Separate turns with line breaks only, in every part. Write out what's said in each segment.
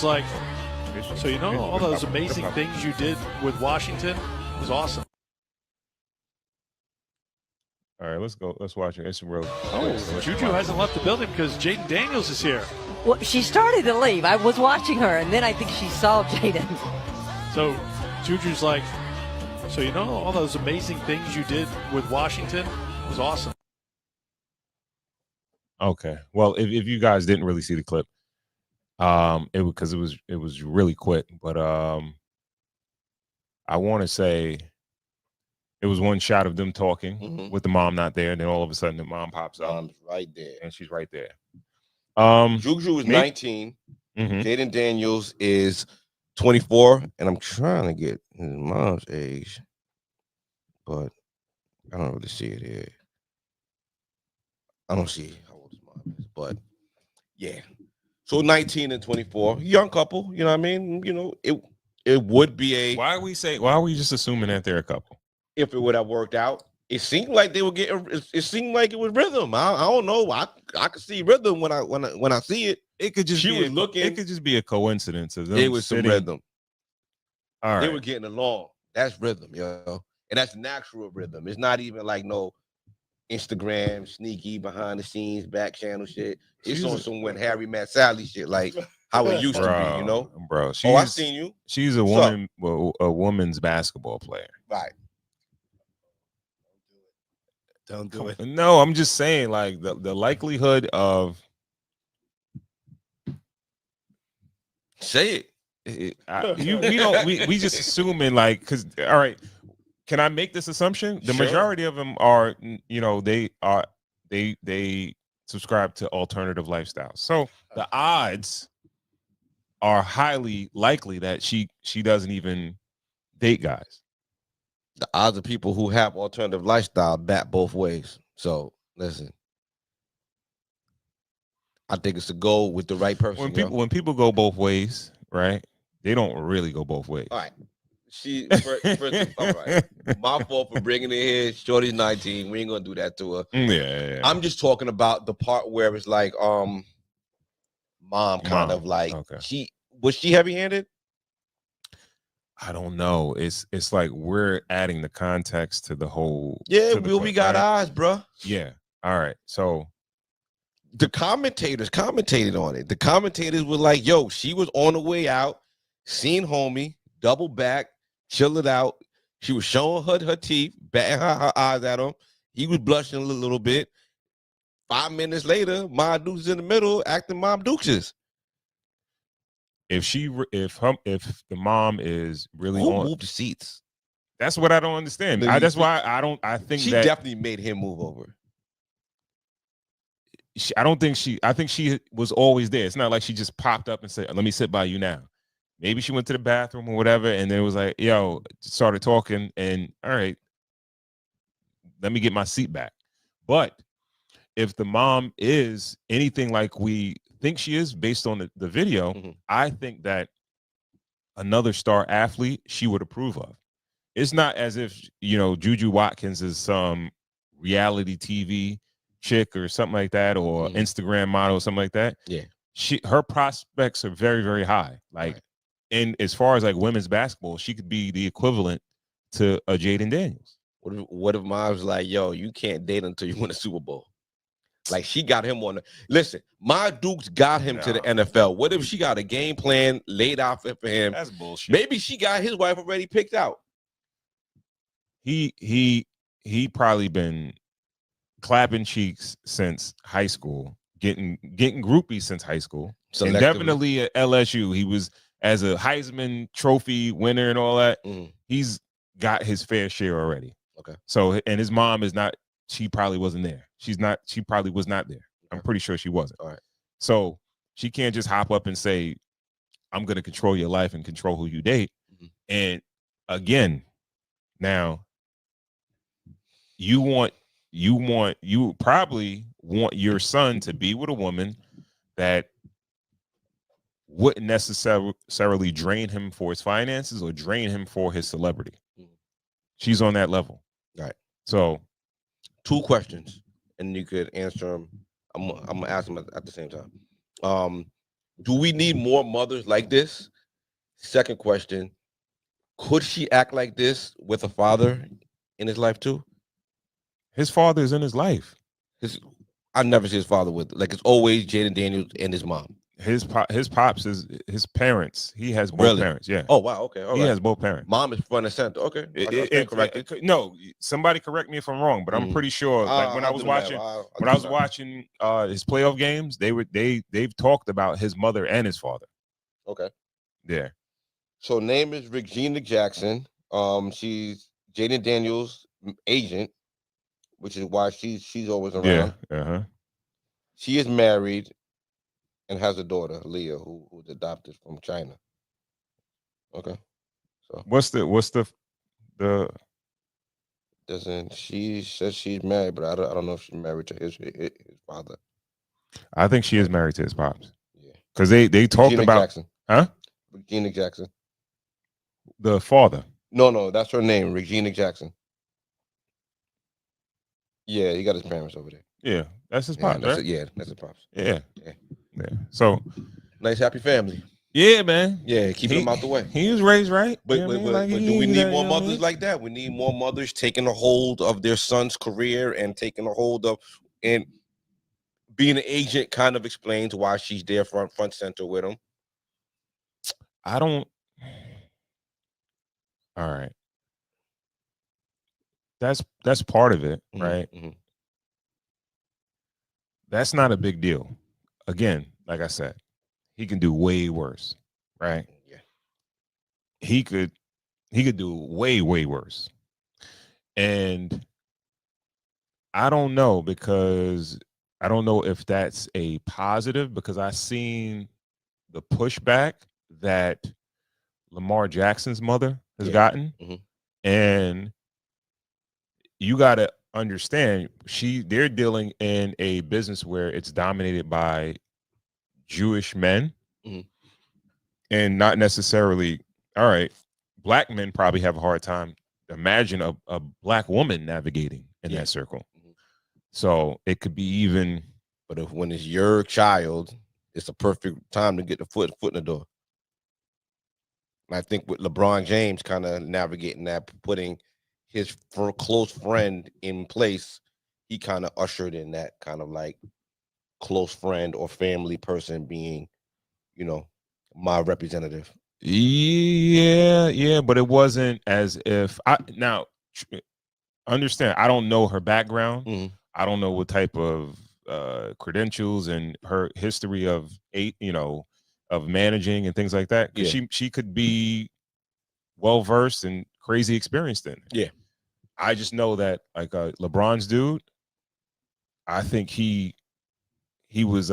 Juju's like, so you know all those amazing things you did with Washington was awesome.
All right, let's go. Let's watch it. It's real.
Juju hasn't left the building because Jayden Daniels is here.
Well, she started to leave. I was watching her, and then I think she saw Jayden.
So Juju's like, so you know all those amazing things you did with Washington was awesome.
Okay. Well, if you guys didn't really see the clip, it was really quick, but I want to say it was one shot of them talking with the mom not there, and then all of a sudden the mom pops up.
Mom's right there,
and she's right there.
Juju is 19. Jayden Daniels is 24, and I'm trying to get his mom's age, but I don't really see it here. I don't see how old his mom is, but yeah. So 19 and 24, young couple. You know what I mean? You know, it would be a.
Why are we just assuming that they're a couple?
If it would have worked out, it seemed like they were getting. It seemed like it was rhythm. I don't know. I could see rhythm when I see it.
It could just It could just be a coincidence of them.
It was some rhythm.
All right,
they were getting along. That's rhythm, yo, and that's natural rhythm. It's not even like no Instagram sneaky behind the scenes back channel shit. It's on some when Harry met Sally shit, like how it used to be, you know,
bro.
I seen you.
She's a woman, a woman's basketball player,
right? Don't do it.
No, I'm just saying, like the likelihood of
say it.
We just assuming like because all right. Can I make this assumption? The majority of them are, you know, they subscribe to alternative lifestyles. So the odds are highly likely that she doesn't even date guys.
The odds of people who have alternative lifestyle bat both ways. So listen, I think it's a goal with the right person.
When people go both ways, right? They don't really go both ways.
All right. All right. My fault for bringing it here. Shorty's 19. We ain't gonna do that to her.
Yeah.
I'm just talking about the part where it's like, mom kind of like was she heavy-handed?
I don't know. It's like we're adding the context to the whole.
Yeah, we got eyes, bro.
Yeah. All right. So
the commentators commentated on it. The commentators were like, "Yo, she was on the way out, seen homie, double back, chill it out. She was showing her teeth, batting her eyes at him. He was blushing a little bit. 5 minutes later, Mom Dukes in the middle, acting Mom Dukes.
If the mom is really
Who
on
moved the seats?
That's what I don't understand. That's why I think
she definitely made him move over.
I think she was always there. It's not like she just popped up and said, "Let me sit by you now." Maybe she went to the bathroom or whatever, and then it was like, "Yo," started talking, and all right, let me get my seat back. But if the mom is anything like we think she is based on the video, I think that another star athlete she would approve of. It's not as if, you know, Juju Watkins is some reality TV chick or something like that, or Instagram model or something like that.
Yeah.
Her prospects are very, very high. Like, and as far as like women's basketball, she could be the equivalent to a Jayden Daniels.
What if mom's like, "Yo, you can't date until you win a Super Bowl"? Like, she got him on the listen. My Dukes got him to the NFL. What if she got a game plan laid out for him?
That's bullshit.
Maybe she got his wife already picked out.
He probably been clapping cheeks since high school, getting groupies since high school, and definitely at LSU. He was as a Heisman Trophy winner and all that. He's got his fair share already.
Okay.
So, and his mom is not. She probably wasn't there. She probably was not there. I'm pretty sure she wasn't.
All right.
So she can't just hop up and say, "I'm going to control your life and control who you date." And again, now you probably want your son to be with a woman that wouldn't necessarily drain him for his finances or drain him for his celebrity. She's on that level.
Right.
So
2 questions, and you could answer them. I'm gonna ask them at the same time. Do we need more mothers like this? Second question, could she act like this with a father in his life too?
His father is in his life.
I never see his father with, like, it's always Jayden Daniels and his mom.
His pops is his parents. He has both parents. Yeah.
Oh wow. Okay. All
he
right.
has both parents.
Mom is front and center. Okay.
No, somebody correct me if I'm wrong, but I'm pretty sure. Like when I was watching his playoff games, they've talked about his mother and his father.
Okay.
Yeah.
So name is Regina Jackson. She's Jayden Daniels' agent, which is why she's always around.
Yeah.
She is married and has a daughter, Leah, who's adopted from China. Okay. So
what's the
doesn't she says she's married, but I don't know if she's married to his father.
I think she is married to his pops.
Yeah.
Because they talked
Regina
about
Jackson.
Huh?
Regina Jackson.
The father.
No, that's her name, Regina Jackson. Yeah, he got his parents over there.
Yeah, that's his pops, right?
That's his pops.
Yeah. So
nice, happy family.
Yeah, man.
Yeah, keeping him out the way.
He was raised right.
But do we need more mothers like that? We need more mothers taking a hold of their son's career and taking a hold of, and being an agent kind of explains why she's there front center with him.
I don't. All right. That's part of it, right?
Mm-hmm.
That's not a big deal. Again, like I said, he can do way worse, right?
Yeah.
He could do way worse. And I don't know, because I don't know if that's a positive, because I seen the pushback that Lamar Jackson's mother has gotten.
Mm-hmm.
And you got to understand, they're dealing in a business where it's dominated by Jewish men, and not necessarily, all right, black men probably have a hard time. Imagine a black woman navigating in that circle. So it could be even.
But when it's your child, it's a perfect time to get the foot in the door. And I think with LeBron James kind of navigating that, putting his close friend in place, he kind of ushered in that kind of like close friend or family person being, my representative.
Yeah, but it wasn't as if understand, I don't know her background.
Mm-hmm.
I don't know what type of credentials and her history of of managing and things like that. Because she could be well versed and crazy experienced in it.
Yeah.
I just know that like LeBron's dude, I think he was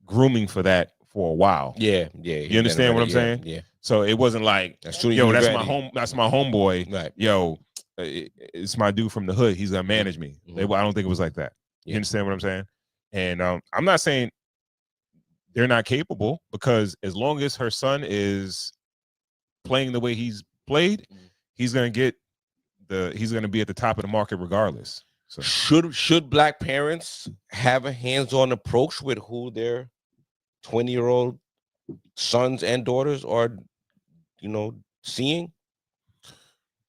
grooming for that for a while.
Yeah.
You understand what I'm saying?
Yeah.
So it wasn't like,
that's
my homeboy.
Right.
Yo, it's my dude from the hood. He's gonna manage me. I don't think it was like that. You understand what I'm saying? And I'm not saying they're not capable, because as long as her son is playing the way he's played, he's gonna be at the top of the market regardless. So
should black parents have a hands-on approach with who their 20-year-old sons and daughters are, seeing?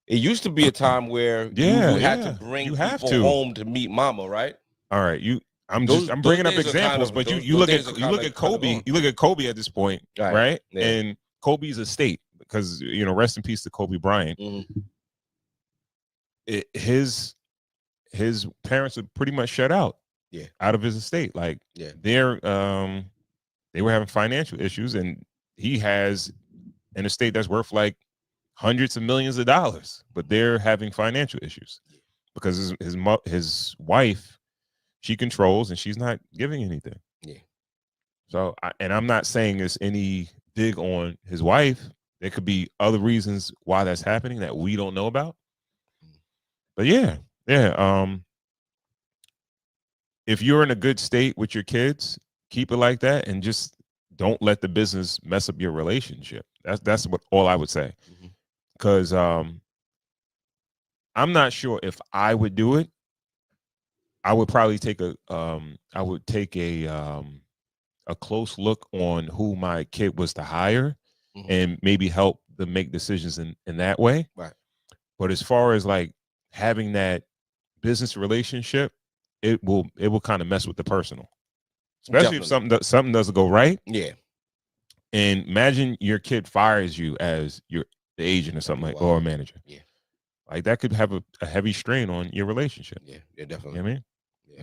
It used to be a time where you had to bring people home to meet mama, right?
All right, I'm bringing up examples, but you look at Kobe. You look at Kobe at this point, right? Yeah. And Kobe's estate, because rest in peace to Kobe Bryant.
Mm-hmm.
His parents were pretty much shut out.
Yeah,
out of his estate. Like they were having financial issues, and he has an estate that's worth like hundreds of millions of dollars, but they're having financial issues because his wife, she controls, and she's not giving anything.
Yeah.
So, I'm not saying there's any dig on his wife. There could be other reasons why that's happening that we don't know about. But yeah. If you're in a good state with your kids, keep it like that, and just don't let the business mess up your relationship. That's what all I would say. Because I'm not sure if I would do it. I would probably take a a close look on who my kid was to hire and maybe help them make decisions in that way.
Right.
But as far as like having that business relationship, it will kind of mess with the personal, especially if something doesn't go right.
Yeah.
And imagine your kid fires you as the agent or something like, or a manager.
Yeah.
Like that could have a heavy strain on your relationship.
Yeah, definitely.
You know what I mean?